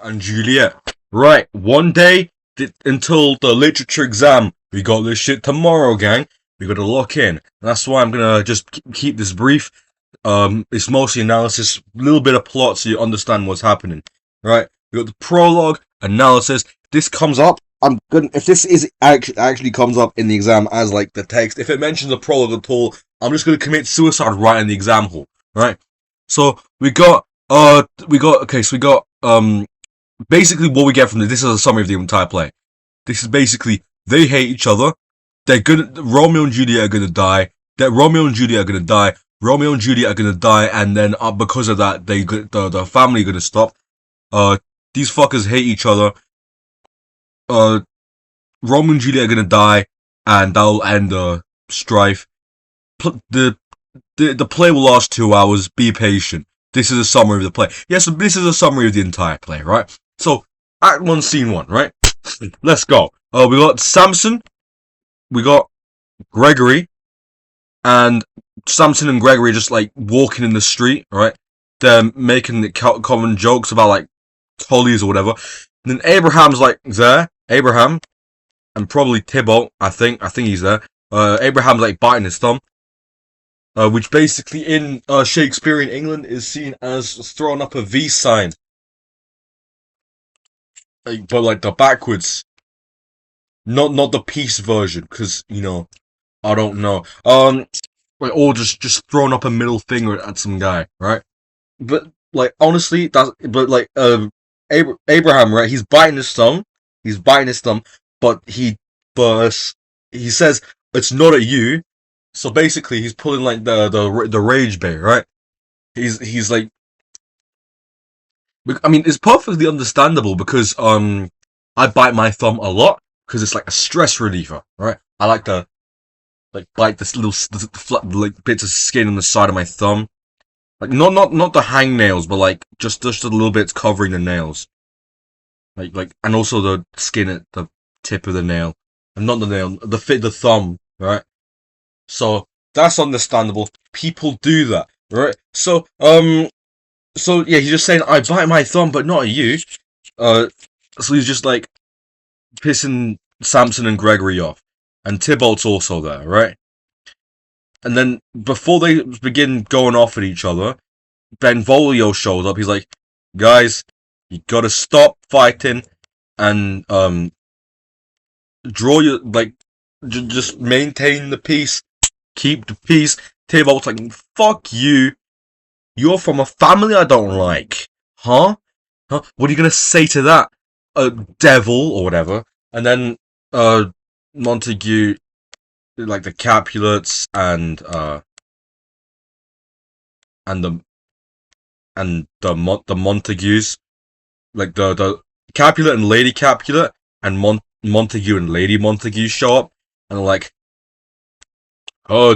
and Juliet. Right, one day until the literature exam. We got this shit tomorrow, gang. We gotta lock in. That's why I'm gonna just keep this brief. It's mostly analysis, a little bit of plot so you understand what's happening. Right, we got the prologue, analysis. This comes up. If this is actually comes up in the exam as like the text. If it mentions the prologue at all, I'm just gonna commit suicide right in the exam hall. Right. So we got basically what we get from this is a summary of the entire play. This is basically they hate each other. Romeo and Juliet are gonna die. Romeo and Juliet are gonna die, and then because of that, the family are gonna stop. These fuckers hate each other. Romeo and Juliet are gonna die, and that'll end the strife. The play will last 2 hours. Be patient. This is a summary of the play. Yes, so this is a summary of the entire play, right? So, Act 1, Scene 1, right? Let's go. We got Samson, we got Gregory, and Samson and Gregory just like walking in the street, right? They're making the common jokes about like Tollies or whatever. And then Abraham's like there, Abraham, and probably Tybalt, I think he's there. Abraham's like biting his thumb. Which basically in Shakespearean England is seen as throwing up a V sign. But like the backwards. Not the peace version, because, you know, I don't know. Or just throwing up a middle finger at some guy, right? But like honestly, Abraham, right? He's biting his thumb, but he says it's not at you. So basically, he's pulling like the rage bait, right? He's like, I mean, it's perfectly understandable because I bite my thumb a lot because it's like a stress reliever, right? I like to like bite this little like bits of skin on the side of my thumb, like not the hangnails, but like just the little bits covering the nails, like and also the skin at the tip of the nail, and not the nail, the thumb, right? So that's understandable. People do that, right? So yeah, he's just saying I bite my thumb, but not at you. So he's just like pissing Samson and Gregory off, and Tybalt's also there, right? And then before they begin going off at each other, Benvolio shows up. He's like, guys, you gotta stop fighting and draw your like just maintain the peace. Keep the peace. Tybalt's like, fuck you. You're from a family I don't like. Huh? What are you gonna say to that? Devil or whatever. And then, Montague, like the Capulets and the Montagues, like the Capulet and Lady Capulet and Montague and Lady Montague show up and they're like, oh,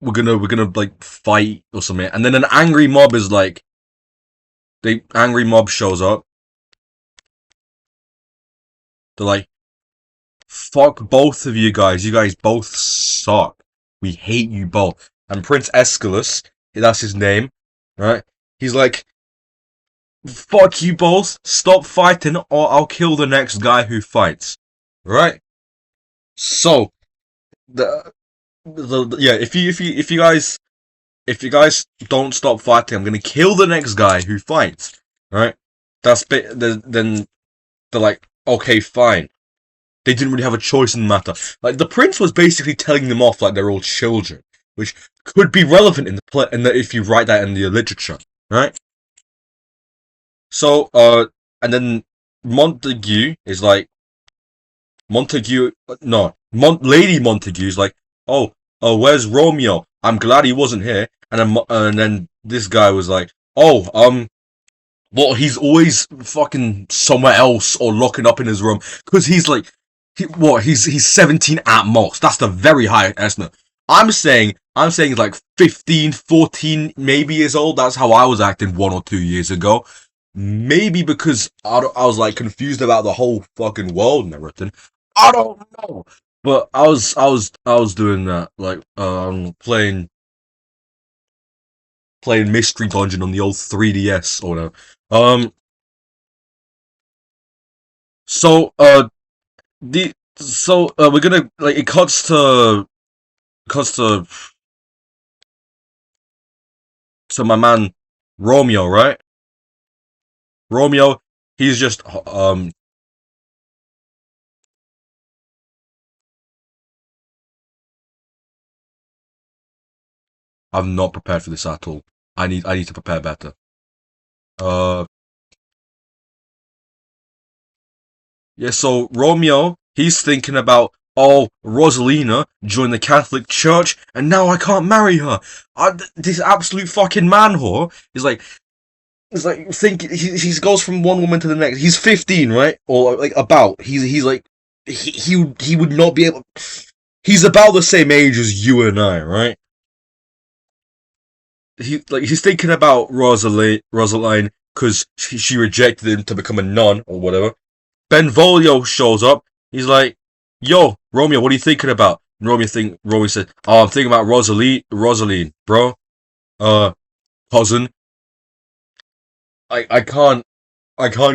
we're gonna like fight or something, and then an angry mob is like, angry mob shows up. They're like, fuck both of you guys both suck. We hate you both. And Prince Aeschylus, that's his name, right? He's like, fuck you both, stop fighting or I'll kill the next guy who fights. Right? So if you guys don't stop fighting, I'm gonna kill the next guy who fights. Right? Then they're like, okay, fine. They didn't really have a choice in the matter. Like the prince was basically telling them off like they're all children, which could be relevant in the play, if you write that in the literature, right? So, and then Lady Montague's like, oh, where's Romeo? I'm glad he wasn't here. And then this guy was like, oh, well, he's always fucking somewhere else or locking up in his room because he's like, he's 17 at most. That's the very high estimate. I'm saying he's like 15, 14 maybe years old. That's how I was acting 1 or 2 years ago. Maybe because I was like confused about the whole fucking world and everything. I don't know. But I was doing that, like, playing Mystery Dungeon on the old 3DS or whatever. Um, so, we're gonna, like, it cuts to my man, Romeo, right? Romeo, he's just, I'm not prepared for this at all. I need to prepare better. Uh, yeah, so Romeo, he's thinking about, oh, Rosalina joined the Catholic Church, and now I can't marry her. This absolute fucking man whore is like, he goes from one woman to the next. He's 15, right? Or like about. He's like, he would not be able. He's about the same age as you and I, right? He's thinking about Rosaline because she rejected him to become a nun or whatever. Benvolio shows up. He's like, "Yo, Romeo, what are you thinking about?" And Romeo said, "Oh, I'm thinking about Rosaline, bro. Uh, cousin. I I can't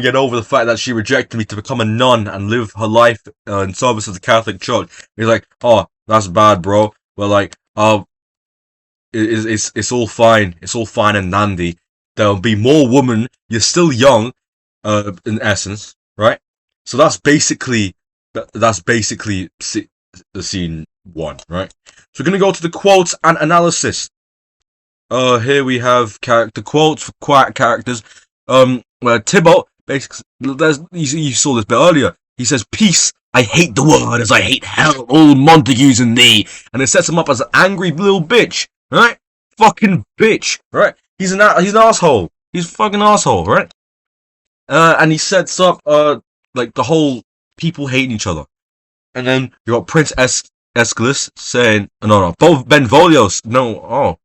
get over the fact that she rejected me to become a nun and live her life in service of the Catholic Church." And he's like, "Oh, that's bad, bro. But like, it's all fine. It's all fine and dandy. There'll be more women. You're still young, in essence, right? So that's basically the scene one, right? So we're gonna go to the quotes and analysis. Here we have character quotes for quiet characters. Where Tybalt basically, you saw this bit earlier. He says, "Peace. I hate the word as I hate hell, all Montagues and thee," and it sets him up as an angry little bitch, right? Fucking bitch, right? He's an asshole. He's a fucking asshole, right? And he sets up like the whole people hating each other, and then you got Prince Escalus saying, no, both Benvolios, no, oh,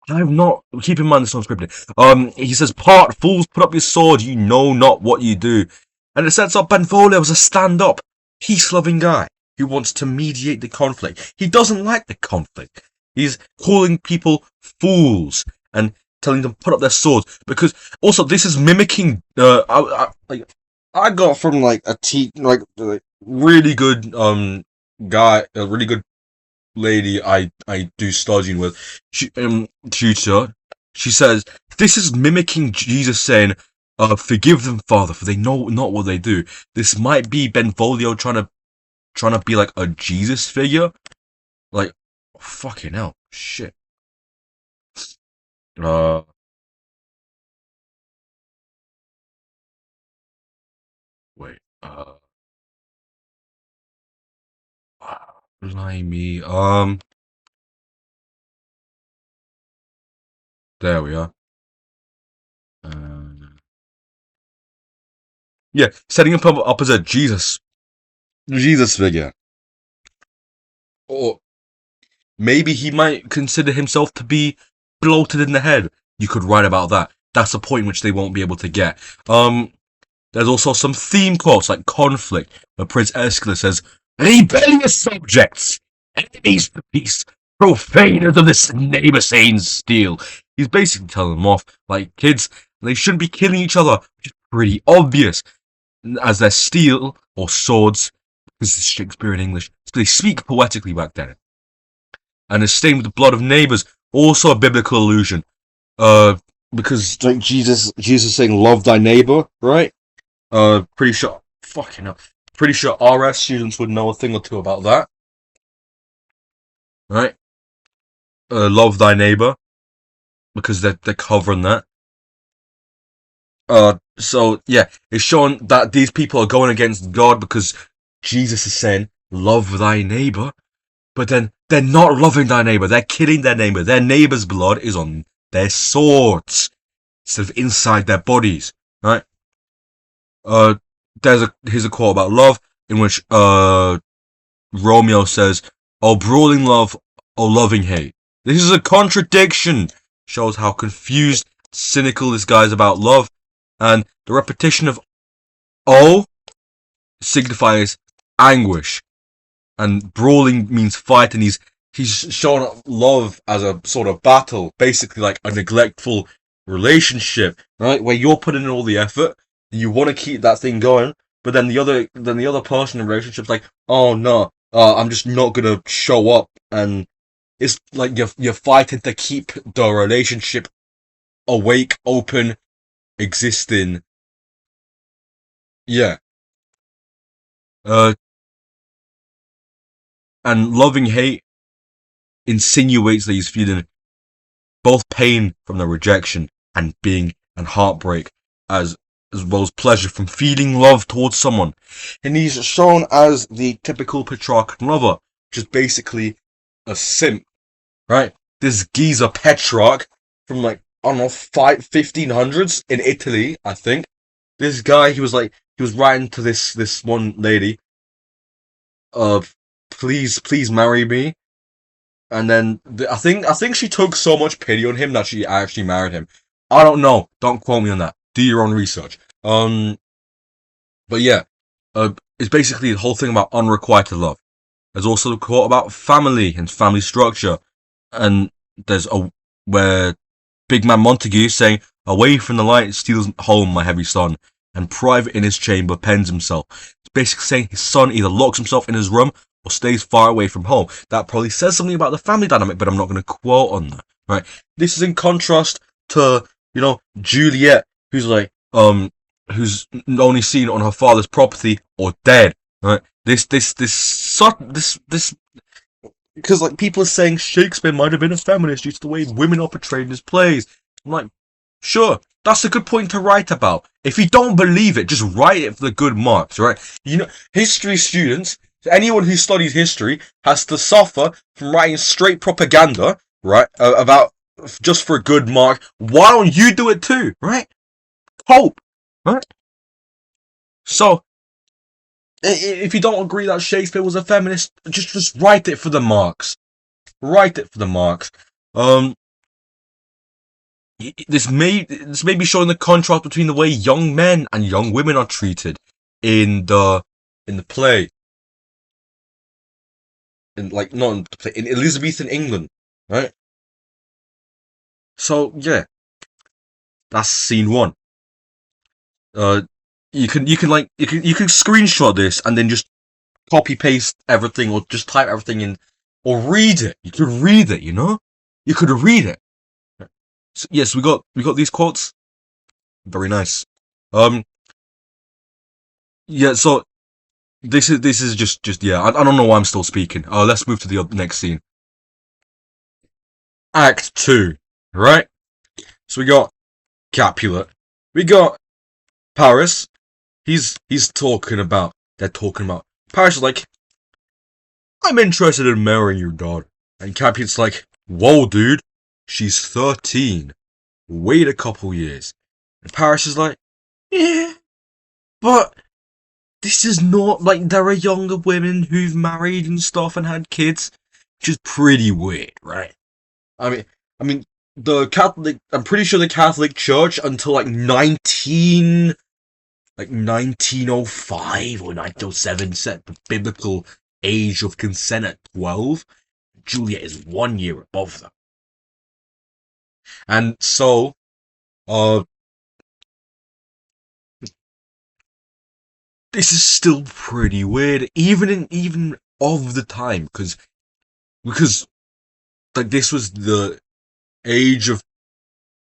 I've not. Keep in mind this is unscripted. He says, "Part fools, put up your sword. You know not what you do," and it sets up Benvolio as a stand-up, peace-loving guy who wants to mediate the conflict. He doesn't like the conflict. He's calling people fools and telling them put up their swords because also this is mimicking. I got from like like really good guy, a really good lady I do studying with, tutor, she says this is mimicking Jesus saying, "Forgive them, Father, for they know not what they do." This might be Benvolio trying to be like a Jesus figure, like fucking hell, shit. Uh, wait, blimey, there we are. Yeah, setting him up as a Jesus figure, or maybe he might consider himself to be bloated in the head. You could write about that. That's a point which they won't be able to get. There's also some theme quotes like conflict, where Prince Escalus says, "Rebellious subjects, enemies to peace, profaners of this neighbor saint's steel." He's basically telling them off, like, kids, they shouldn't be killing each other, which is pretty obvious, as their steel, or swords, because it's Shakespearean English, so they speak poetically back then. And is stained with the blood of neighbors, also a biblical allusion. Because like Jesus saying, "Love thy neighbor," right? Pretty sure, fucking hell, pretty sure RS students would know a thing or two about that, right? Love thy neighbor, because they're covering that. So yeah, it's showing that these people are going against God because Jesus is saying, "Love thy neighbor," but then they're not loving thy neighbor. They're killing their neighbor. Their neighbor's blood is on their swords instead of inside their bodies, right? Uh, here's a quote about love in which Romeo says, "Oh, brawling love, oh, loving hate." This is a contradiction. Shows how confused, cynical this guy is about love, and the repetition of "oh" signifies anguish. And brawling means fight, and he's shown love as a sort of battle, basically like a neglectful relationship, right? Where you're putting in all the effort, and you want to keep that thing going, but then the other person in the relationship's like, oh no, I'm just not gonna show up, and it's like you're fighting to keep the relationship awake, open, existing. Yeah. Uh, and loving hate insinuates that he's feeling both pain from the rejection and heartbreak, as as well as pleasure from feeling love towards someone. And he's shown as the typical Petrarchan lover, which is basically a simp, right? This geezer Petrarch from like, I don't know, 1500s in Italy, I think. This guy, he was writing to this one lady, uh, please marry me. And then I think she took so much pity on him that she actually married him. I don't know. Don't quote me on that. Do your own research. But yeah, it's basically the whole thing about unrequited love. There's also a quote about family and family structure, and there's a where Big Man Montague saying, "Away from the light steals home my heavy son, and private in his chamber pens himself." It's basically saying his son either locks himself in his room or stays far away from home. That probably says something about the family dynamic, but I'm not going to quote on that. Right? This is in contrast to Juliet, who's only seen on her father's property or dead. Right? This because like people are saying Shakespeare might have been a feminist due to the way women are portrayed in his plays. I'm like, sure, that's a good point to write about. If you don't believe it, just write it for the good marks, right? History students, anyone who studies history, has to suffer from writing straight propaganda, right? About just for a good mark. Why don't you do it too, right? Hope, right? So, if you don't agree that Shakespeare was a feminist, just write it for the marks. Write it for the marks. This may be showing the contrast between the way young men and young women are treated in the play, not in the play, in Elizabethan England, right? So yeah, that's scene one. You can screenshot this and then just copy paste everything or just type everything in or read it. You could read it, You could read it. So, yes, we got these quotes. Very nice. Yeah, so this is just yeah, I don't know why I'm still speaking. Let's move to the next scene. Act 2, right? So we got Capulet. We got Paris. They're talking about Paris is like, I'm interested in marrying your daughter. And Capulet's like, whoa, dude, she's 13. Wait a couple years. And Paris is like, yeah, but this is not like there are younger women who've married and stuff and had kids, which is pretty weird, right? I mean, the Catholic. I'm pretty sure the Catholic Church until like 1905 or 1907 set the biblical age of consent at 12. Juliet is 1 year above them, and so uh this is still pretty weird, even of the time, because like this was the age of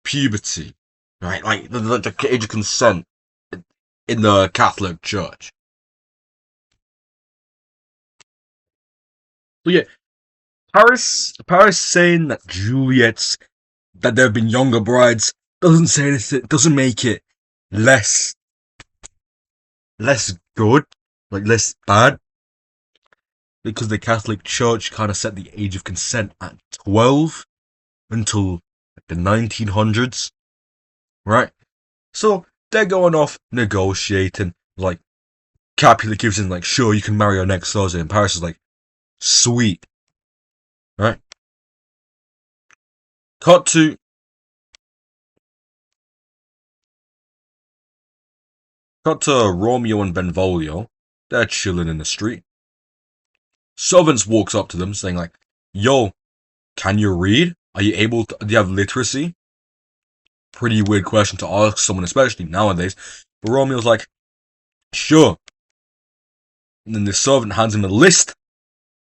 puberty, right? Like the age of consent in the Catholic Church. So yeah, Paris saying that there have been younger brides doesn't say anything, doesn't make it less good, like less bad, because the Catholic Church kind of set the age of consent at 12 until like, the 1900s, right? So they're going off negotiating. Like Capulet gives in, like, sure, you can marry her next Thursday, and Paris is like, sweet, right? Cut to Romeo and Benvolio. They're chilling in the street. Servants walks up to them saying like, yo, can you read? Are you able to, do you have literacy? Pretty weird question to ask someone, especially nowadays. But Romeo's like, sure. And then the servant hands him a list.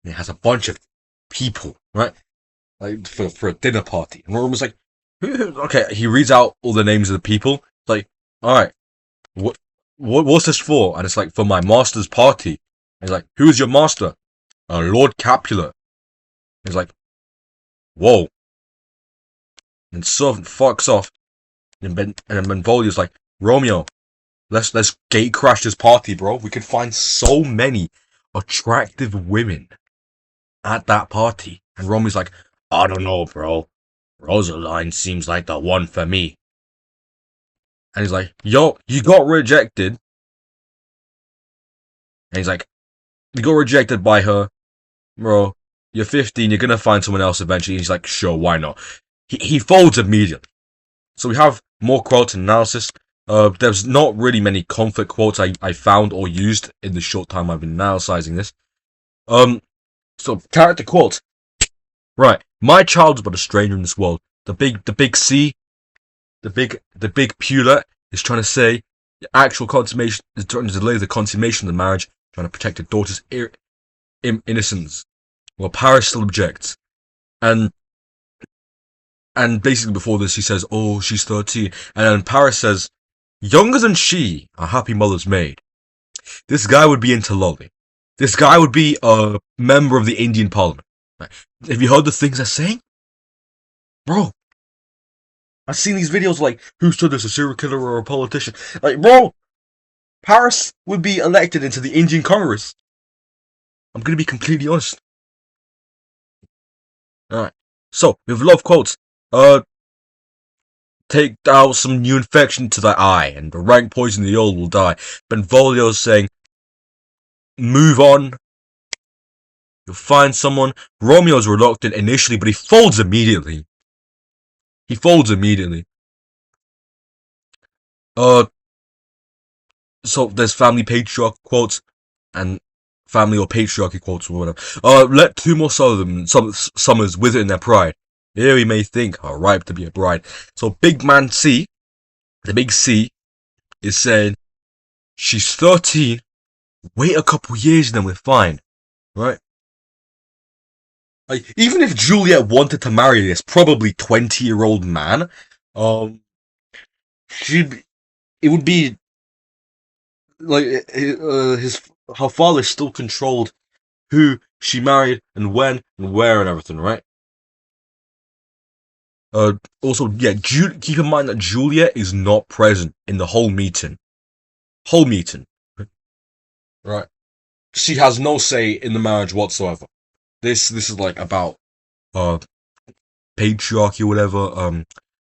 And it has a bunch of people, right? Like for a dinner party. And Romeo's like, okay, he reads out all the names of the people. Like, alright, what's this for? And it's like, for my master's party. And he's like, who is your master? Lord Capulet. He's like, whoa. And servant fucks off. And Benvolio's like, Romeo, let's gate crash this party, bro. We could find so many attractive women at that party. And Romeo's like, I don't know, bro. Rosaline seems like the one for me. And he's like, yo, you got rejected. And he's like, you got rejected by her. Bro, you're 15, you're gonna find someone else eventually. He's like, sure, why not? He folds immediately. So we have more quotes and analysis. There's not really many conflict quotes I found or used in the short time I've been analyzing this. So character quotes. Right. My child is but a stranger in this world. The big C, the big Pulet is trying to say the actual consummation is trying to delay the consummation of the marriage, trying to protect the daughter's innocence. Well, Paris still objects. And basically before this he says, oh, she's 13. And then Paris says, younger than she, a happy mother's maid. This guy would be into lolly. This guy would be a member of the Indian Parliament. Have you heard the things they're saying? Bro, I've seen these videos like, who stood this, a serial killer or a politician? Like, bro, Paris would be elected into the Indian Congress. I'm gonna be completely honest. Alright, so, we have a lot of quotes. Take out some new infection to thy eye, and the rank poison the old will die. Benvolio's saying, move on. You'll find someone. Romeo's reluctant initially, but he folds immediately. So there's family patriarch quotes and family or patriarchy quotes or whatever. Let two more summers wither in their pride. Here we may think are ripe to be a bride. So big man C, the big C, is saying she's 13. Wait a couple years and then we're fine, right? Like, even if Juliet wanted to marry this probably 20-year-old man, it would be like her father still controlled who she married and when and where and everything, right? Also, yeah, keep in mind that Juliet is not present in the whole meeting. Right? She has no say in the marriage whatsoever. This is like about patriarchy or whatever.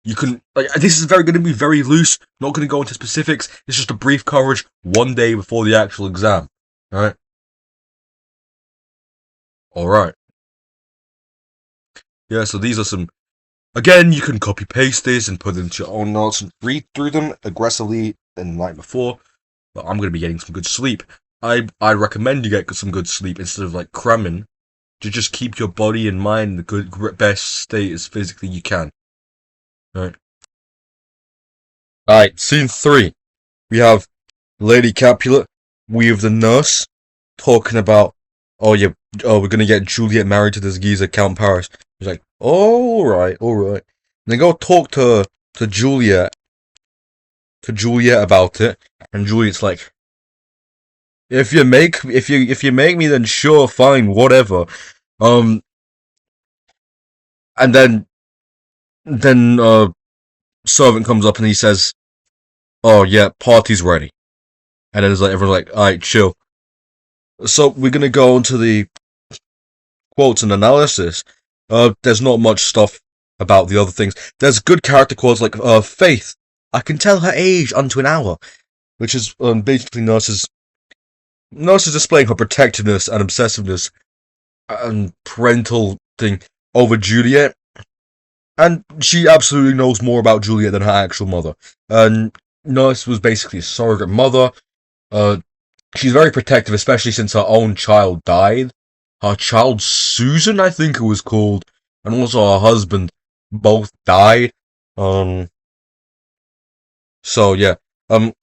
You can this is going to be very loose. Not going to go into specifics. It's just a brief coverage one day before the actual exam. All right. Yeah. So these are some. Again, you can copy paste this and put it into your own notes and read through them aggressively the night before. But I'm going to be getting some good sleep. I'd recommend you get some good sleep instead of like cramming. To just keep your body and mind in the best state as physically you can. Alright, scene 3. We have Lady Capulet with the nurse talking about, we're gonna get Juliet married to this geezer, Count Paris. He's like, alright. And they go talk to Juliet about it, and Juliet's like, if you make me, then sure, fine, whatever. And then servant comes up and he says, oh yeah, party's ready. And then it's like everyone's like, alright, chill. So we're gonna go into the quotes and analysis. There's not much stuff about the other things. There's good character quotes like Faith, I can tell her age unto an hour, which is basically nurses displaying her protectiveness and obsessiveness and parental thing over Juliet. And she absolutely knows more about Juliet than her actual mother. And Nurse was basically a surrogate mother. she's very protective, especially since her own child died. Her child Susan, I think it was called, and also her husband both died. Um, so yeah. Um,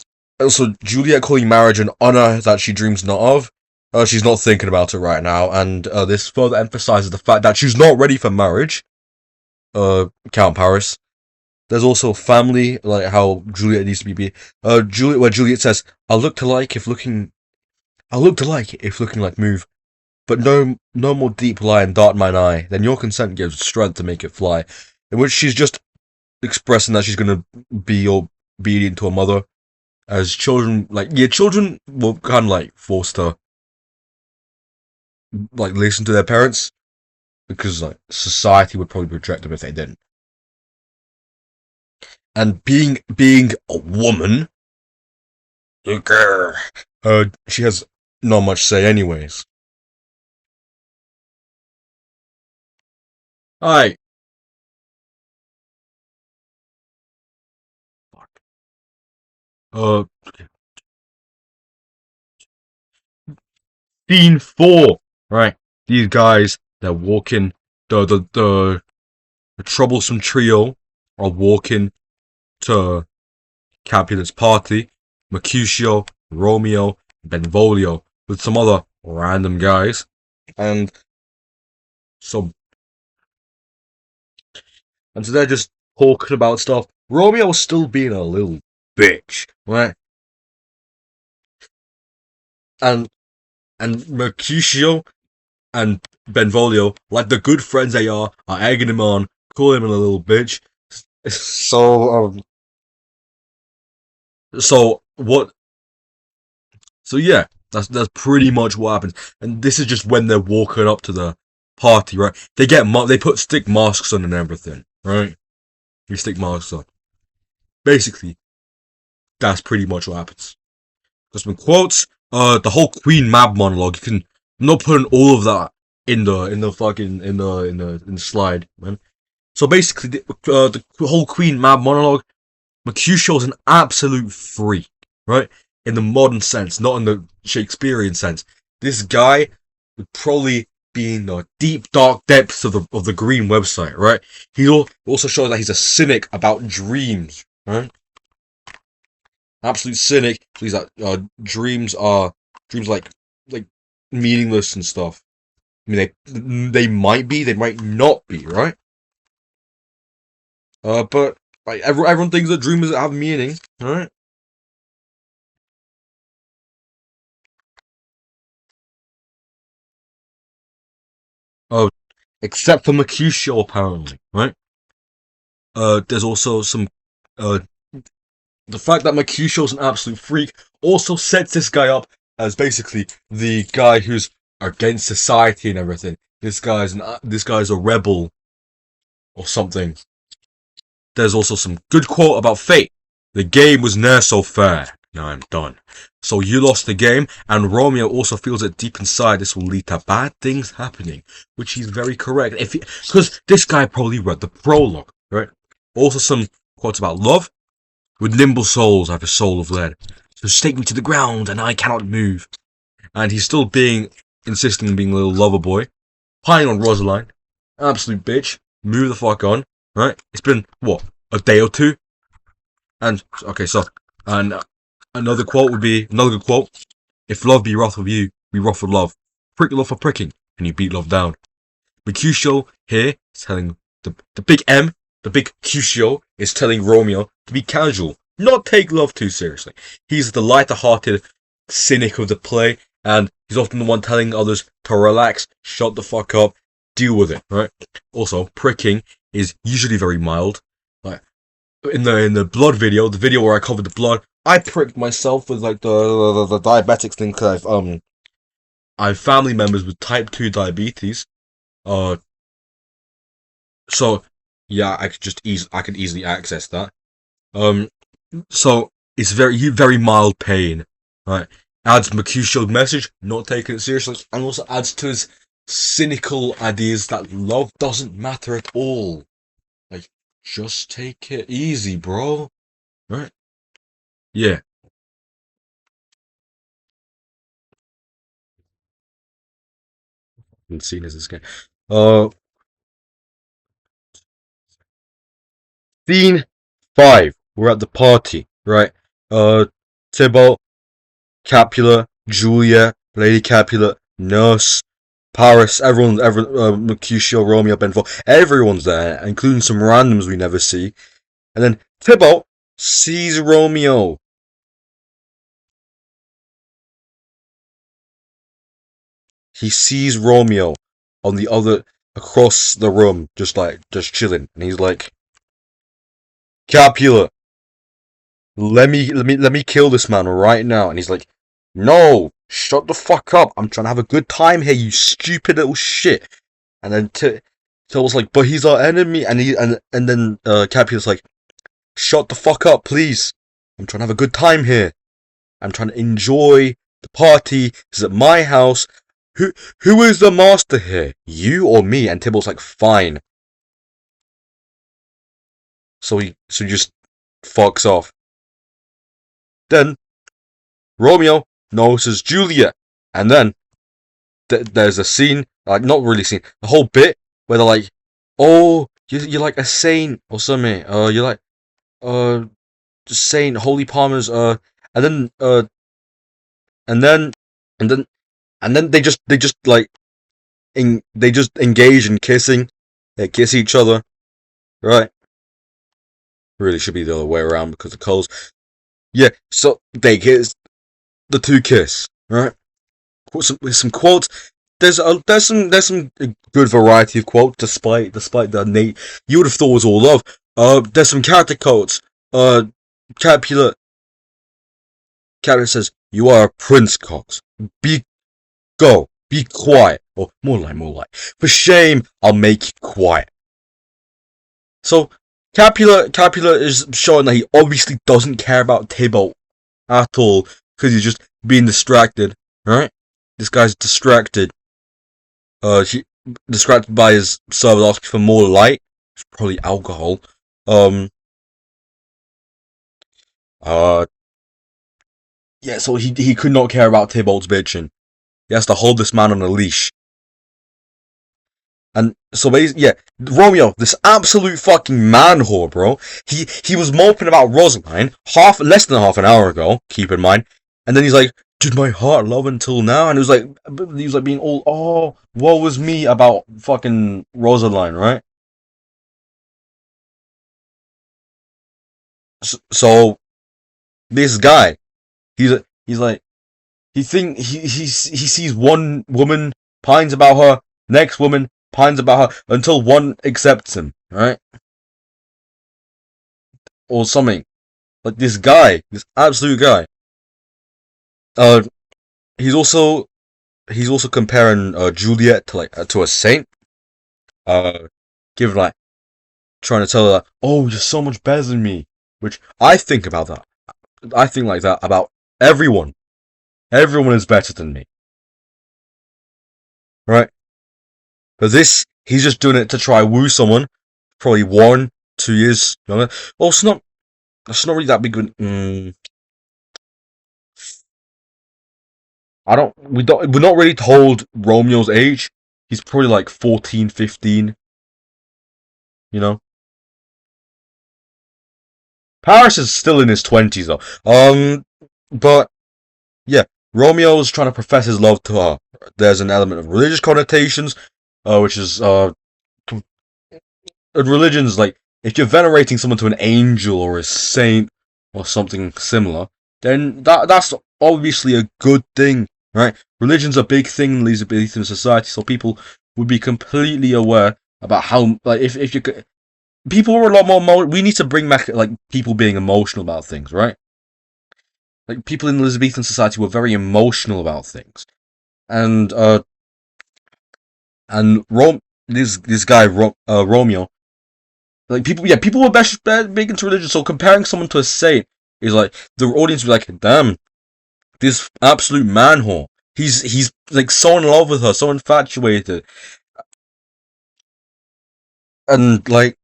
Also Juliet calling marriage an honor that she dreams not of. She's not thinking about it right now, and this further emphasizes the fact that she's not ready for marriage. Count Paris. There's also family, like how Juliet needs to be. Juliet, where Juliet says, I'll look to like if looking like move, but no more deep lie and dart mine eye. Then your consent gives strength to make it fly." In which she's just expressing that she's gonna be obedient to her mother, as children, children will kind of like forced to like listen to their parents because like society would probably reject them if they didn't. And being a woman, she has not much say anyways. Alright. Uh, Scene 4. Right. These guys, they're walking. The troublesome trio are walking to Capulet's party. Mercutio, Romeo, Benvolio, with some other random guys. And so so they're just talking about stuff. Romeo's still being a little bitch, right? And Mercutio and Benvolio, like the good friends they are egging him on, calling him a little bitch. So so what? So yeah, that's pretty much what happens. And this is just when they're walking up to the party, right? They put stick masks on and everything, right? You stick masks on. Basically, that's pretty much what happens. Got some quotes. The whole Queen Mab monologue. I'm not putting all of that in the slide, man. So basically, the whole Queen Mab monologue. Mercutio's an absolute freak, right? In the modern sense, not in the Shakespearean sense. This guy would probably be in the deep dark depths of the Green website, right? He also shows that he's a cynic about dreams, right? Absolute cynic. He's like dreams like meaningless and stuff. I mean, they might be, they might not be, right? But like everyone thinks that dreams have meaning, right? Oh, except for Mercutio, apparently, right? There's also some uh the fact that Mercutio's an absolute freak also sets this guy up as basically the guy who's against society and everything. This guy's a rebel or something. There's also some good quote about fate. The game was ne'er so fair. Now I'm done. So you lost the game, and Romeo also feels that deep inside this will lead to bad things happening, which he's very correct. Because this guy probably read the prologue, right? Also some quotes about love. With nimble souls, I have a soul of lead. So stake me to the ground, and I cannot move. And he's still insisting on being a little lover boy. Pining on Rosaline. Absolute bitch. Move the fuck on. Right? It's been, what, a day or two? And, okay, so, and another good quote. If love be wrath with you, be wrath with love. Prick love for pricking, and you beat love down. Mercutio here is telling the big M, the big Cutio, is telling Romeo to be casual, not take love too seriously. He's the lighter-hearted cynic of the play, and he's often the one telling others to relax, shut the fuck up, deal with it, right? Also, pricking is usually very mild. Like in the blood video, the video where I covered the blood, I pricked myself with like the diabetics thing because I have family members with type 2 diabetes. Uh, so yeah, I could easily access that. Um, so it's very mild pain, right? Adds Mercutio's message, not taking it seriously, and also adds to his cynical ideas that love doesn't matter at all. Like, just take it easy, bro. Right? Yeah. scene is this game? Uh, Scene 5. We're at the party, right? Tybalt, Capulet, Juliet, Lady Capulet, Nurse, Paris, Mercutio, Romeo, Benford, everyone's there, including some randoms we never see. And then Tybalt sees Romeo. He sees Romeo on the other, across the room, just chilling. And he's like, Capulet, let me kill this man right now. And he's like, no, shut the fuck up. I'm trying to have a good time here, you stupid little shit. And then Tybalt's like, but he's our enemy. And then Capulet's like, shut the fuck up, please. I'm trying to have a good time here. I'm trying to enjoy the party. This is at my house. Who is the master here? You or me? And Tybalt's like, fine. So he just fucks off. Then Romeo notices Juliet, and then there's a scene, like not really scene, the whole bit where they're like, "Oh, you're like a saint or something. You're like saint, holy palmers. And then and then and then and then they just like they just engage in kissing. They kiss each other, right? Really should be the other way around because of colors. Yeah, so they kiss, the two kiss, right? With some quotes. There's some good variety of quotes despite the Nate you would have thought was all love. There's some character quotes. Capulet says, "You are a prince, Cox. Be quiet." Or more like, "For shame, I'll make you quiet." So Capulet is showing that he obviously doesn't care about Tybalt at all because he's just being distracted, right? This guy's distracted. Distracted by his server asking for more light. It's probably alcohol. Yeah, so he could not care about Tybalt's bitching. He has to hold this man on a leash. And so basically, yeah, Romeo, this absolute fucking man whore, bro. He was moping about Rosaline less than half an hour ago, keep in mind. And then he's like, did my heart love until now? And he was like being all, oh, woe was me about fucking Rosaline, right? So this guy, he's like, he sees one woman, pines about her, next woman, pines about her, until one accepts him, right? Or something. Like this guy, this absolute guy. Uh, he's also comparing Juliet to a saint. Giving like trying to tell her, oh, you're so much better than me. Which I think about that. I think like that about everyone. Everyone is better than me. Right? But this, he's just doing it to try woo someone. Probably 1, 2 years younger. Well, it's not really that big. We're not really told Romeo's age. He's probably like 14, 15. You know? Paris is still in his 20s though. But yeah, Romeo's trying to profess his love to her. There's an element of religious connotations, which is religion's like if you're venerating someone to an angel or a saint or something similar, then that's obviously a good thing, right? Religion's a big thing in Elizabethan society, so people would be completely aware about how, like, if you could, people are a lot more. We need to bring back like people being emotional about things, right? Like people in Elizabethan society were very emotional about things, and this guy Romeo. Like people were big into religion, so comparing someone to a saint is like the audience would be like, damn, this absolute man whore. He's like so in love with her, so infatuated, and like,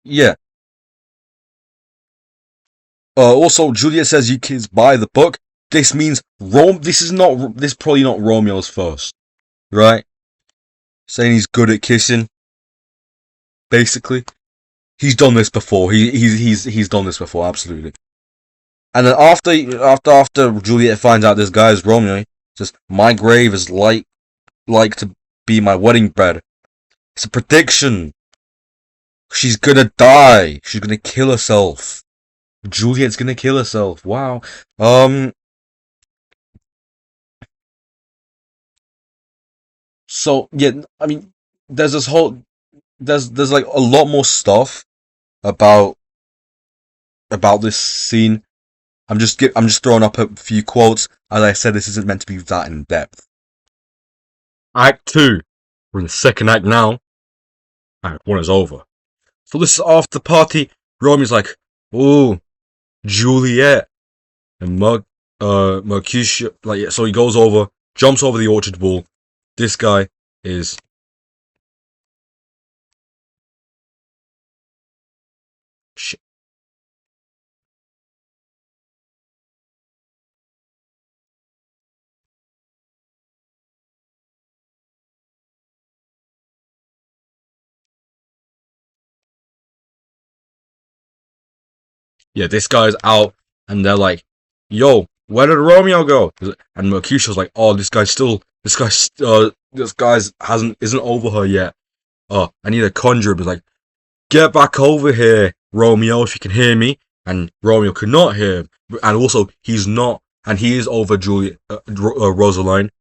yeah. Also, Juliet says you kids buy the book. This means This is probably not Romeo's first. right? Saying he's good at kissing, basically. He's done this before. He's done this before, absolutely. And then after Juliet finds out this guy is Romeo, says, "My grave is like to be my wedding bed." It's a prediction. She's gonna die. She's gonna kill herself. Juliet's gonna kill herself. Wow. So yeah, I mean, there's this whole there's like a lot more stuff about this scene. I'm just throwing up a few quotes. As I said, this isn't meant to be that in depth. Act 2. We're in the second act now. Act 1 is over. So this is after the party. Romeo's like, "Oh, Juliet," and Mercutio, like, yeah, so he goes over, jumps over the orchard wall. This guy is shit. Yeah, this guy's out, and they're like, "Yo, where did Romeo go?" And Mercutio's like, "Oh, this guy's isn't over her yet. Oh, I need a conjurer." But like, "Get back over here, Romeo, if you can hear me." And Romeo could not hear him, and also he's not, and he is over Juliet, Rosaline.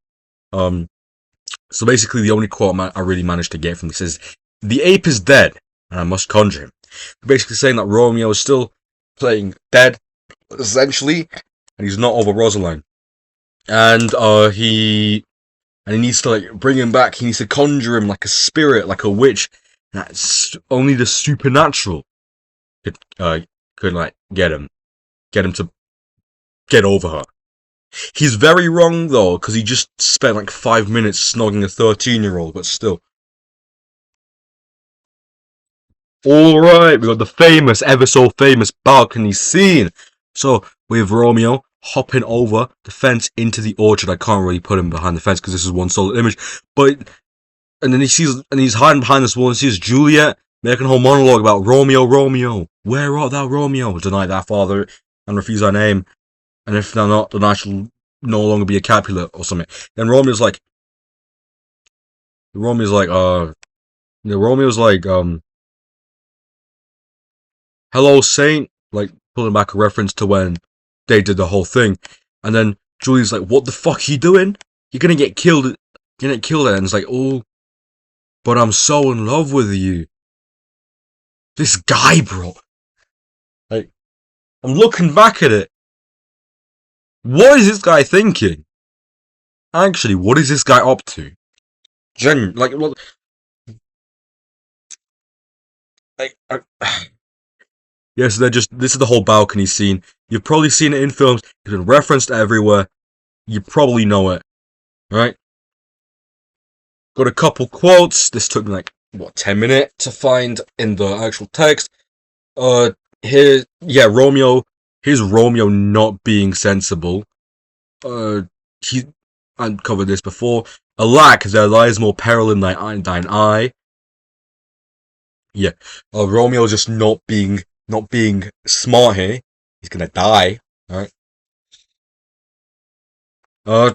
So basically, the only quote I really managed to get from this is, "The ape is dead, and I must conjure him." Basically saying that Romeo is still playing dead, essentially, and he's not over Rosaline. And he needs to like bring him back. He needs to conjure him like a spirit, like a witch. That's only the supernatural could like get him to get over her. He's very wrong though, because he just spent like 5 minutes snogging a 13-year-old, but still. Alright, we got the famous, ever so famous balcony scene. So, with Romeo hopping over the fence into the orchard. I can't really put him behind the fence because this is one solid image. But, and then he's hiding behind this wall and sees Juliet making a whole monologue about Romeo, Romeo, where art thou, Romeo? Deny thy father and refuse thy name. And if thou not, then I shall no longer be a Capulet or something. Then Romeo's like, hello, Saint, like pulling back a reference to when they did the whole thing. And then Juliet's like, what the fuck are you doing? You're gonna get killed. You're gonna get killed. And it's like, oh, but I'm so in love with you. This guy, bro. Like, I'm looking back at it. What is this guy thinking? Actually, what is this guy up to? Yeah, so this is the whole balcony scene. You've probably seen it in films. It's been referenced everywhere. You probably know it, right? Got a couple quotes. This took me like, 10 minutes to find in the actual text. Here's Romeo. Here's Romeo not being sensible. I covered this before. Alack, there lies more peril in thine eye. Yeah, Romeo's just not being smart here. He's gonna die, right? I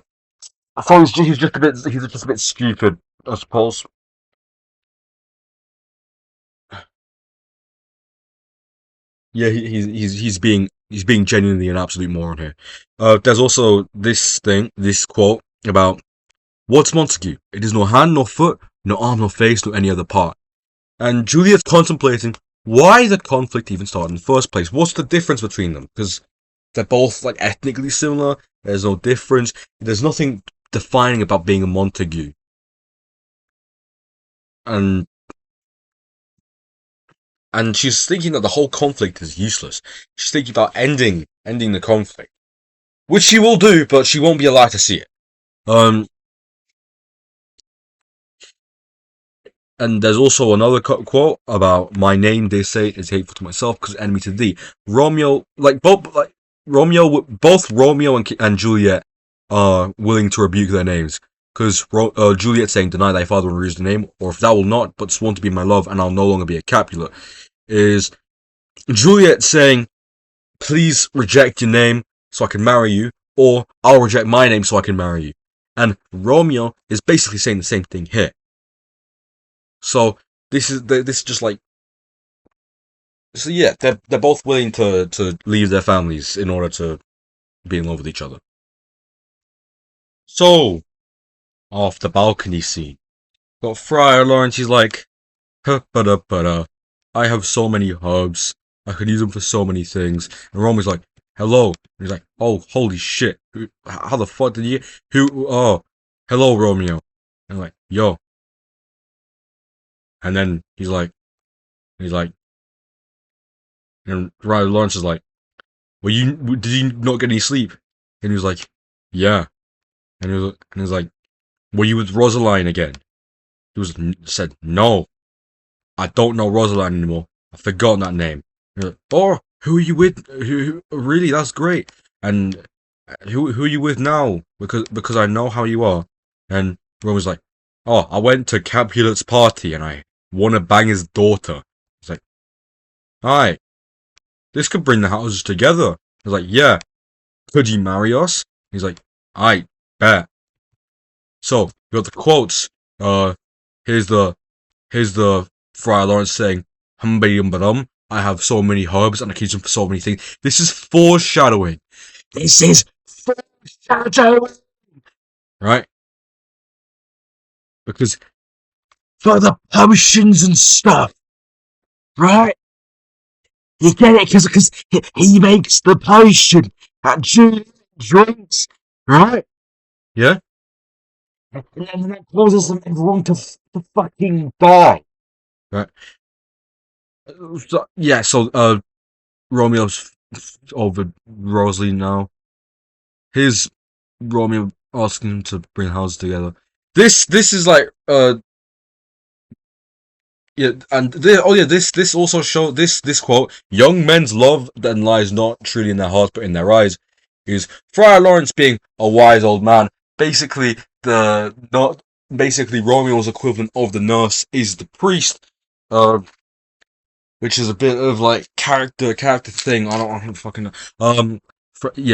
thought he's just a bit stupid, I suppose. Yeah, he's being genuinely an absolute moron here. There's also this quote about, what's Montague? It is no hand nor foot, no arm nor face, nor any other part. And Juliet's contemplating why the conflict even started in the first place. What's the difference between them? Because they're both like ethnically similar. There's no difference. There's nothing defining about being a Montague. And she's thinking that the whole conflict is useless. She's thinking about ending the conflict, which she will do, but she won't be allowed to see it. And there's also another quote about, my name, they say, is hateful to myself because enemy to thee. Romeo, both Romeo and Juliet are willing to rebuke their names. because Juliet saying, deny thy father and reuse the name, or if thou will not, but sworn to be my love, and I'll no longer be a Capulet, is Juliet saying, please reject your name so I can marry you, or I'll reject my name so I can marry you. And Romeo is basically saying the same thing here. So this is just like, so yeah, they're both willing to leave their families in order to be in love with each other. So off the balcony scene, got Friar Lawrence. He's like, huh, but I have so many herbs. I could use them for so many things. And Romeo's like, hello. And he's like, oh, holy shit. How the fuck did you? Oh, hello, Romeo. And I'm like, yo. And then he's like, and Friar Lawrence is like, did you not get any sleep? And he was like, yeah. And he was like, were you with Rosaline again? Said, no, I don't know Rosaline anymore. I've forgotten that name. And like, oh, who are you with? Who really? That's great. And who are you with now? Because I know how you are. And Ron was like, oh, I went to Capulet's party and I want to bang his daughter. He's like, hi, this could bring the houses together. I was like, yeah. Could you marry us? He's like, I bet. So we got the quotes. Here's the Friar Lawrence saying, I have so many herbs and I can use them for so many things. This is foreshadowing. This is foreshadowing. Right? Because for the potions and stuff, right? You get it? Because he makes the potion that Juliet drinks, right? Yeah? And then that causes everyone to fucking die. Right? So, yeah, so, Romeo's over Rosalie now. Here's Romeo asking him to bring houses together. This is like, yeah, and this also shows this quote: "Young men's love then lies not truly in their hearts but in their eyes." Is Friar Lawrence being a wise old man? Basically, Romeo's equivalent of the nurse is the priest, which is a bit of like character thing. I don't fucking know.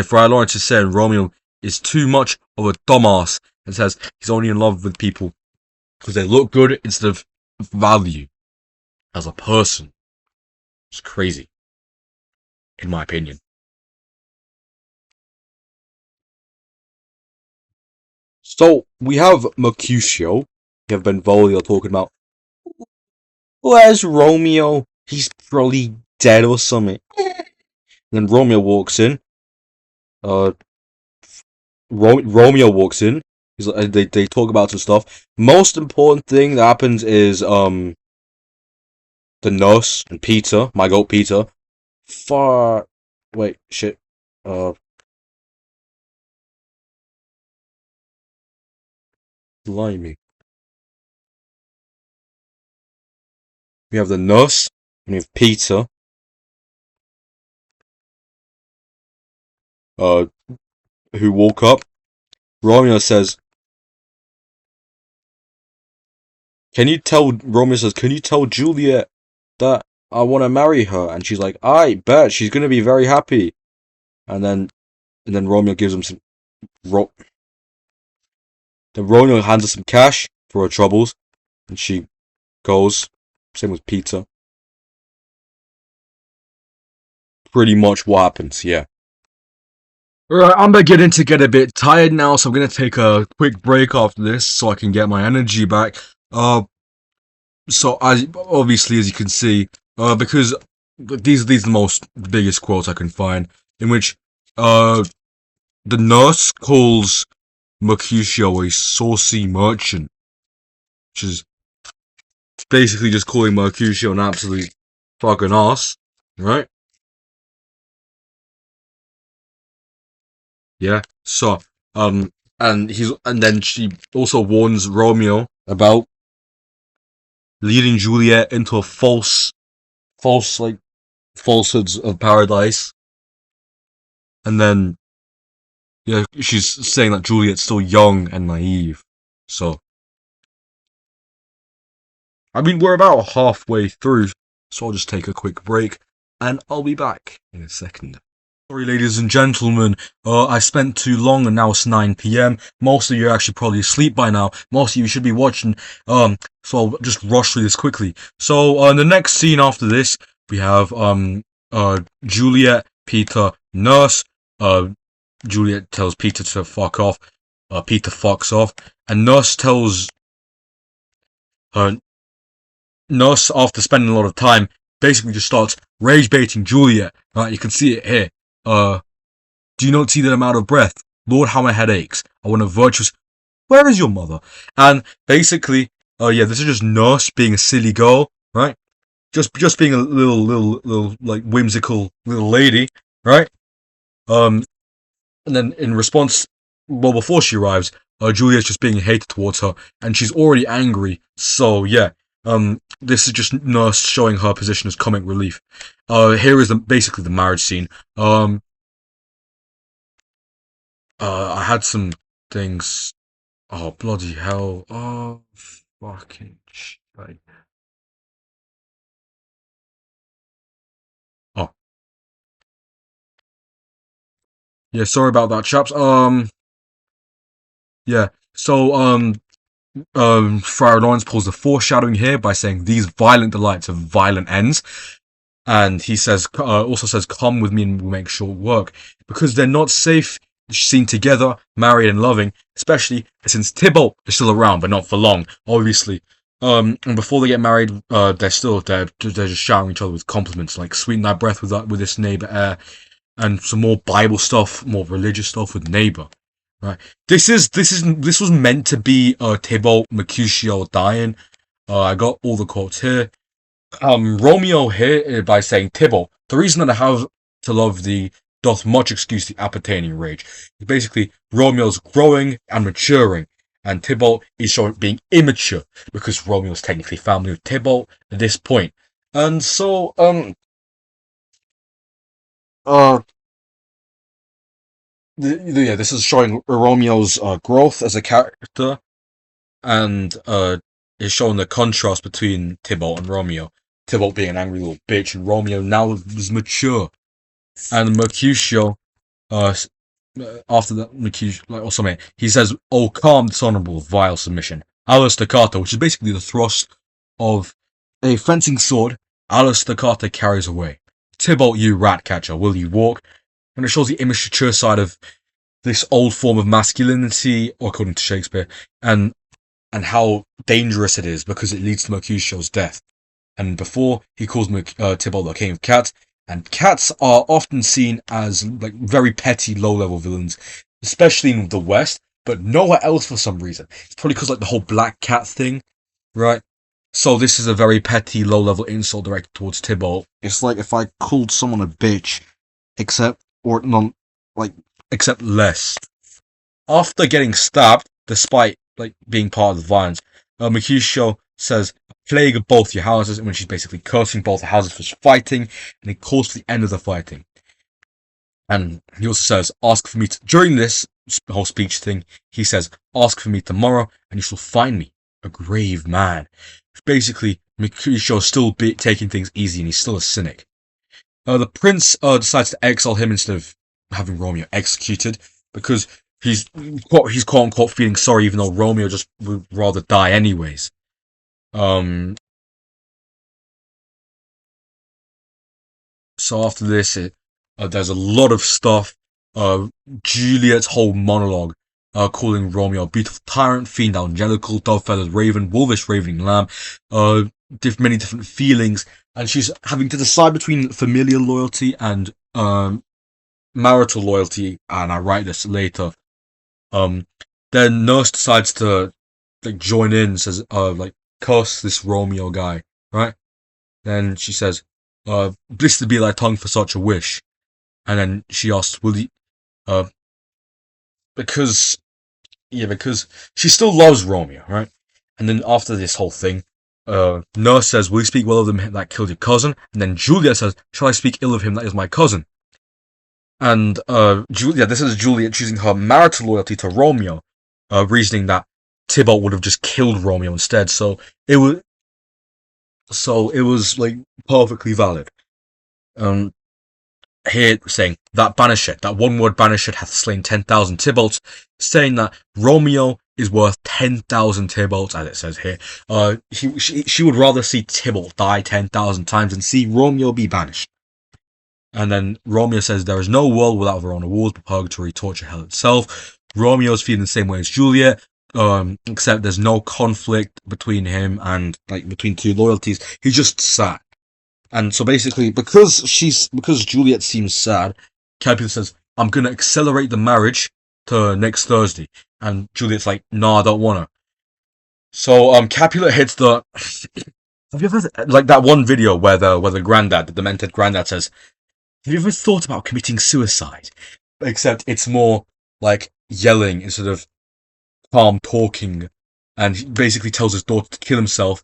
Friar Lawrence is saying Romeo is too much of a dumbass and says he's only in love with people because they look good instead of value as a person. It's crazy, in my opinion. So we have Mercutio. We have Benvolio talking about where's Romeo? He's probably dead or something. And then Romeo walks in. Uh, Romeo walks in. They talk about some stuff. Most important thing that happens is the nurse and Peter, my goat Peter. Wait, shit. Blimey. We have the nurse and we have Peter. Who woke up. Romeo says, Romeo says, can you tell Juliet that I want to marry her? And she's like, I bet she's going to be very happy. And then Romeo gives him some, then Romeo hands her some cash for her troubles. And she goes. Same with Peter. Pretty much what happens, yeah. Alright, I'm beginning to get a bit tired now, so I'm gonna take a quick break after this so I can get my energy back. So obviously, as you can see, because these are the most biggest quotes I can find, in which the nurse calls Mercutio a saucy merchant, which is basically just calling Mercutio an absolute fucking ass, right? Yeah. So, and then she also warns Romeo about leading Juliet into a false like falsehoods of paradise. And then, yeah, she's saying that Juliet's still young and naive. So, I mean, we're about halfway through, so I'll just take a quick break, and I'll be back in a second. Sorry, ladies and gentlemen, I spent too long and now it's 9 p.m. Most of you are actually probably asleep by now. Most of you should be watching, so I'll just rush through this quickly. So, the next scene after this, we have, Juliet, Peter, nurse, Juliet tells Peter to fuck off, Peter fucks off, and nurse tells, nurse, after spending a lot of time, basically just starts rage baiting Juliet. Right, you can see it here. Do you not see that I'm out of breath? Lord, how my head aches. I want a virtuous. Where is your mother? And basically, this is just nurse being a silly girl, right? Just being a little like whimsical little lady, right? And then in response, well, before she arrives, Julia's just being hated towards her, and she's already angry. So yeah, this is just nurse showing her position as comic relief. Here is basically the marriage scene. I had some things. Oh, bloody hell. Oh, fucking shit. Oh. Yeah, sorry about that, chaps. Yeah. So, Friar Lawrence pulls the foreshadowing here by saying, these violent delights have violent ends. And he says, also says, come with me and we'll make short work. Because they're not safe seen together, married and loving, especially since Tybalt is still around, but not for long, obviously. And before they get married, they're just showering each other with compliments, like sweeten thy breath with this neighbor air, and some more Bible stuff, more religious stuff with neighbor. Right. This was meant to be Tybalt Mercutio dying. I got all the quotes here. Romeo here by saying, Tybalt, the reason that I have to love thee doth much excuse the appertaining rage. Basically, Romeo's growing and maturing, and Tybalt is showing being immature, because Romeo's technically family with Tybalt at this point. And so, this is showing Romeo's growth as a character, and is showing the contrast between Tybalt and Romeo. Tybalt being an angry little bitch, and Romeo now is mature. And Mercutio, after that, Mercutio, he says, "Oh, calm, dishonorable, vile submission." Al-Sakhifa, which is basically the thrust of a fencing sword, Al-Sakhifa carries away. Tybalt, you rat catcher, will you walk? And it shows the immature side of this old form of masculinity, according to Shakespeare, and how dangerous it is, because it leads to Mercutio's death. And before, he calls Tybalt the king of cats, and cats are often seen as like very petty, low-level villains, especially in the West, but nowhere else for some reason. It's probably because like the whole black cat thing, right? So this is a very petty, low-level insult directed towards Tybalt. It's like if I called someone a bitch, except less. After getting stabbed, despite like being part of the violence, Mercutio says, "Plague of both your houses," and when she's basically cursing both houses for fighting, and it calls for the end of the fighting. And he also says, "Ask for me during this whole speech thing." He says, "Ask for me tomorrow, and you shall find me a grave man." Basically, Mercutio still taking things easy, and he's still a cynic. The prince decides to exile him instead of having Romeo executed, because he's quote unquote feeling sorry, even though Romeo just would rather die anyways. So after this, there's a lot of stuff. Juliet's whole monologue, calling Romeo a beautiful tyrant, fiend, angelical, dove-feathered raven, wolvish ravening lamb, many different feelings, and she's having to decide between familial loyalty and marital loyalty. And I write this later. Then nurse decides to like join in, says curse this Romeo guy, right? Then she says, "Blessed be thy tongue for such a wish." And then she asks, "Will he?" Because she still loves Romeo, right? And then after this whole thing, nurse says, "Will you speak well of him that killed your cousin?" And then Juliet says, "Shall I speak ill of him that is my cousin?" And this is Juliet choosing her marital loyalty to Romeo, reasoning that Tybalt would have just killed Romeo instead. It was so it was like perfectly valid. Um, Here saying that Banishit, that one-word Banishit hath slain 10,000 Tybalts, saying that Romeo is worth 10,000 Tybalts, as it says here. She would rather see Tybalt die 10,000 times than see Romeo be banished. And then Romeo says there is no world without Verona Wars, but purgatory, torture, hell itself. Romeo's feeling the same way as Juliet, except there's no conflict between him and like between two loyalties. He's just sad. And so basically, because Juliet seems sad, Capulet says, I'm gonna accelerate the marriage to next Thursday. And Juliet's like, nah, I don't wanna. So Capulet hits the have you ever like that one video where the granddad, the demented granddad says, have you ever thought about committing suicide? Except it's more like yelling instead of calm talking. And he basically tells his daughter to kill himself,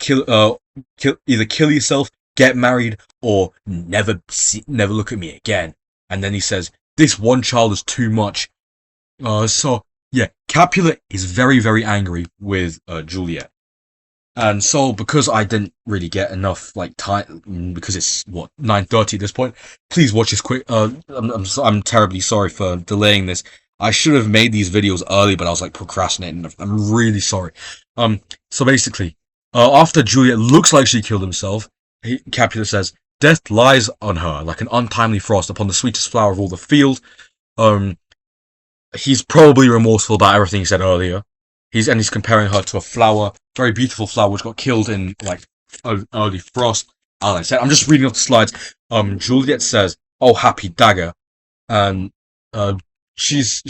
either kill yourself, get married, or never look at me again. And then he says, this one child is too much. So yeah, Capulet is very, very angry with Juliet. And so, because I didn't really get enough like time, because it's 9:30 at this point, please watch this quick. I'm terribly sorry for delaying this. I should have made these videos early, but I was like procrastinating. I'm really sorry. So basically, after Juliet looks like she killed himself, Capulet says, "Death lies on her like an untimely frost upon the sweetest flower of all the field." He's probably remorseful about everything he said earlier. He's comparing her to a flower, very beautiful flower, which got killed in like early frost. As I said, I'm just reading off the slides. Juliet says, "Oh, happy dagger," and she's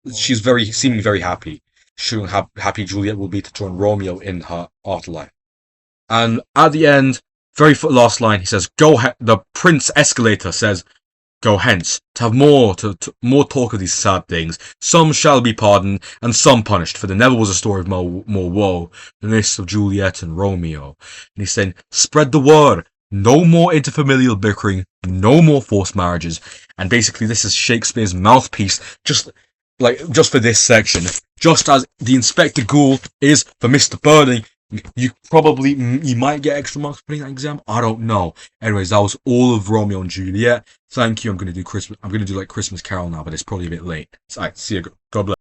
seeming very happy. Showing how happy Juliet will be to join Romeo in her afterlife. And at the end, very last line, he says, the Prince Escalator says, "Go hence, to have more talk of these sad things. Some shall be pardoned, and some punished, for there never was a story of more woe than this of Juliet and Romeo." And he's saying, spread the word. No more interfamilial bickering, no more forced marriages. And basically this is Shakespeare's mouthpiece, just for this section. Just as the Inspector Ghoul is for Mr. Birding. You might get extra marks for putting that exam. I don't know. Anyways, that was all of Romeo and Juliet. Thank you. I'm gonna do like Christmas Carol now, but it's probably a bit late. Alright, see you. God bless.